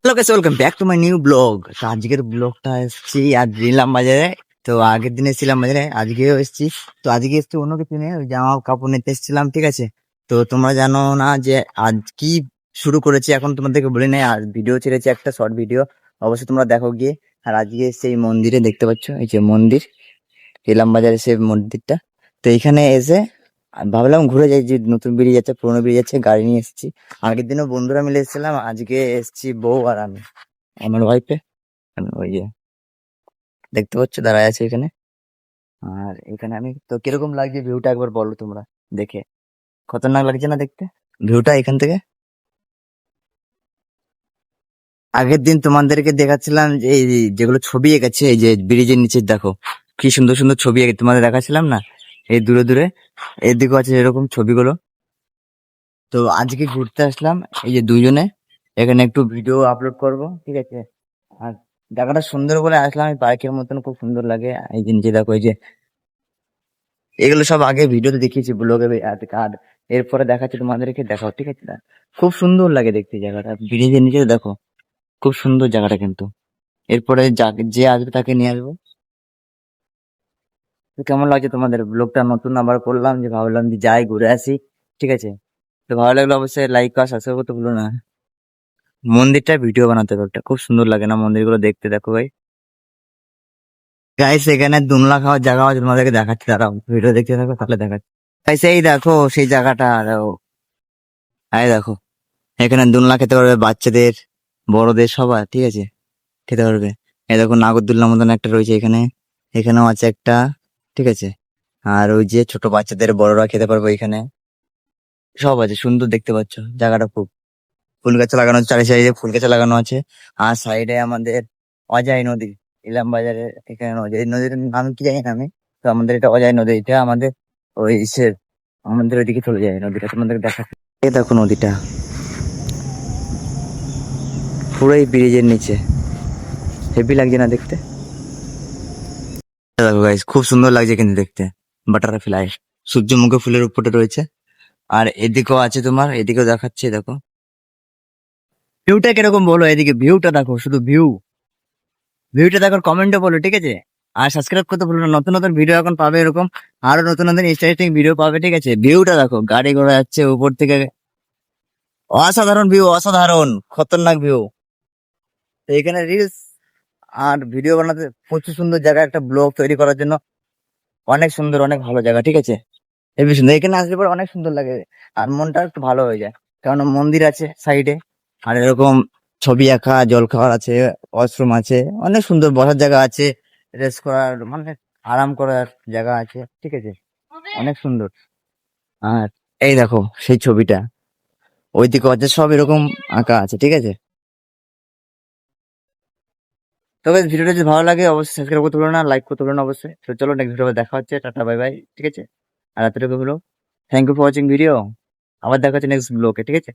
Hello guys, welcome back to my new blog. তো আজকের ব্লগটা এসেছি আজ ইলাম বাজারে। তো আগের দিন এসেছিলাম বাজারে, আজকেও এসেছি। তো আজকে এসেছি অন্য কিছু নিয়ে, ওই জামা কাপড় নিতে এসেছিলাম, ঠিক আছে। তো তোমরা জানো না যে আজ কি শুরু করেছি, এখন তোমাদেরকে বলে নেই। আর ভিডিও ছেড়েছি একটা শর্ট ভিডিও, অবশ্যই তোমরা দেখো গিয়ে। আর আজকে সেই মন্দিরে দেখতে পাচ্ছ, এই যে মন্দির, ইলাম বাজারে সেই মন্দিরটা। তো এখানে এসে ভাবলাম ঘুরে যাই, যে নতুন ব্রিজ যাচ্ছে, পুরোনো ব্রিজ যাচ্ছে, গাড়ি নিয়ে এসেছি। আগের দিনও বন্ধুরা মিলে এসেছিলাম, আজকে এসেছি বউ আর আমি, আমার ওয়াইফে। ওই যে দেখতে পাচ্ছ দাঁড়ায় আছে এখানে। আর এখানে আমি তো, কিরকম লাগছে ভিউটা একবার বলো তোমরা দেখে। খতরনাক লাগছে না দেখতে ভিউটা এখান থেকে? আগের দিন তোমাদেরকে দেখাচ্ছিলাম যে এই যেগুলো ছবি এঁকেছে, এই যে ব্রিজের নিচে দেখো কি সুন্দর সুন্দর ছবি এঁকে তোমাদের দেখাচ্ছিলাম না, এই দূরে দূরে এদিকেও আছে এরকম ছবিগুলো। তো আজকে ঘুরতে আসলাম এই যে দুইজনে, এখানে একটু ভিডিও আপলোড করব, ঠিক আছে। আর জায়গাটা সুন্দর বলে আসলাম, এই পার্কের মতন খুব সুন্দর লাগে। এই যে নিচে দেখো, এই যে এগুলো সব আগে ভিডিওতে দেখিয়েছি ব্লগে। আর এরপরে দেখাচ্ছি তোমাদেরকে, দেখাও, ঠিক আছে না? খুব সুন্দর লাগে দেখতে জায়গাটা, ব্রিজের নিচে দেখো, খুব সুন্দর জায়গাটা কিন্তু। এরপরে যে আসবে তাকে নিয়ে আসবো। তো কেমন লাগছে তোমাদের ব্লগটা? নতুন আবার করলাম, যে ভাবলাম যে যাই ঘুরে আসি, ঠিক আছে। তো ভালো লাগলো অবশ্যই লাইক আর সাবস্ক্রাইব করতে ভুলো না। মন্দিরটা ভিডিও বানাতে হবে একটা, খুব সুন্দর লাগে না মন্দিরগুলো দেখতে? দেখো ভাই, গাইস এখানে দুমলা খাওয়ার জায়গা আছে, তোমাদেরকে দেখাচ্ছি, দাঁড়াও ভিডিও দেখতে থাকো তাহলে দেখাচ্ছি। গাইস এই দেখো সেই জায়গাটা, আর এই দেখো এখানে দোলনা খেতে পারবে বাচ্চাদের, বড়দের, সবার, ঠিক আছে, খেতে পারবে। এই দেখো নাগরদোলনার মতন একটা রয়েছে এখানে, এখানেও আছে একটা, ঠিক আছে। আর ওই যে ছোট বাচ্চাদের, বড়রা খেতে পারবে এখানে, সব আছে। সুন্দর দেখতে পাচ্ছ জায়গাটা খুব। ফুল গাছ লাগানো আছে, চারি সাইডে ফুল গাছ লাগানো আছে। আর সাইডে আমাদের অজয় নদী, ইলাম বাজারে। এখানে নদী, এই নদীর নাম কি জানি না আমি। তো আমাদের এটা অজয় নদী, এটা আমাদের ওই ইসের, আমাদের ওইদিকে চলে যায় নদীটা, তোমাদের দেখা। এই দেখো নদীটা পুরো এই ব্রিজের নিচে, হেভি লাগছে না দেখতে? দেখো গাইস, খুব সুন্দর লাগছে কিন্তু দেখতে। বাটারফ্লাই সূর্যমুখী ফুলের উপরে রয়েছে। আর এদিকেও আছে তোমার, এদিকেও দেখাচ্ছে, দেখো ভিউটা কিরকম বলো। এদিকে ভিউটা দেখো, শুধু ভিউটা দেখো, কমেন্টে বলো, ঠিক আছে। আর সাবস্ক্রাইব করতে ভুলো না, নতুন নতুন ভিডিও এখন পাবে এরকম, আরো নতুন নতুন ইন্টারেস্টিং ভিডিও পাবে, ঠিক আছে। ভিউটা দেখো, গাড়ি ঘোড়া যাচ্ছে উপর থেকে, অসাধারণ ভিউ, অসাধারণ খতরনাক ভিউ। তো এখানে রিলস আর ভিডিও বানাতে প্রচুর সুন্দর জায়গা, একটা ব্লগ তৈরি করার জন্য অনেক সুন্দর, অনেক ভালো জায়গা, ঠিক আছে। হেবি সুন্দর, এখানে আসলে পরে অনেক সুন্দর লাগে। আর মনটা একটু ভালো হয়ে যায়, কারণ মন্দির আছে সাইডে। আর এরকম ছবি আঁকা, জল খাওয়ার আছে, ওয়াশরুম আছে, অনেক সুন্দর বসার জায়গা আছে, রেস্ট করার মানে আরাম করার জায়গা আছে, ঠিক আছে, অনেক সুন্দর। আর এই দেখো সেই ছবিটা, ওইদিকে আছে, সব এরকম আঁকা আছে, ঠিক আছে। তবে ভিডিওটা যদি ভালো লাগে অবশ্যই সাবস্ক্রাইব করতে ভুলো না, লাইক করতে ভুলো না অবশ্যই। তো চলো নেক্সট ভিডিও দেখা হচ্ছে, টাটা বাই বাই, ঠিক আছে। আর এতটুকু হলো, thank you for watching video. আবার দেখা হচ্ছে নেক্সট ব্লগে, ঠিক আছে।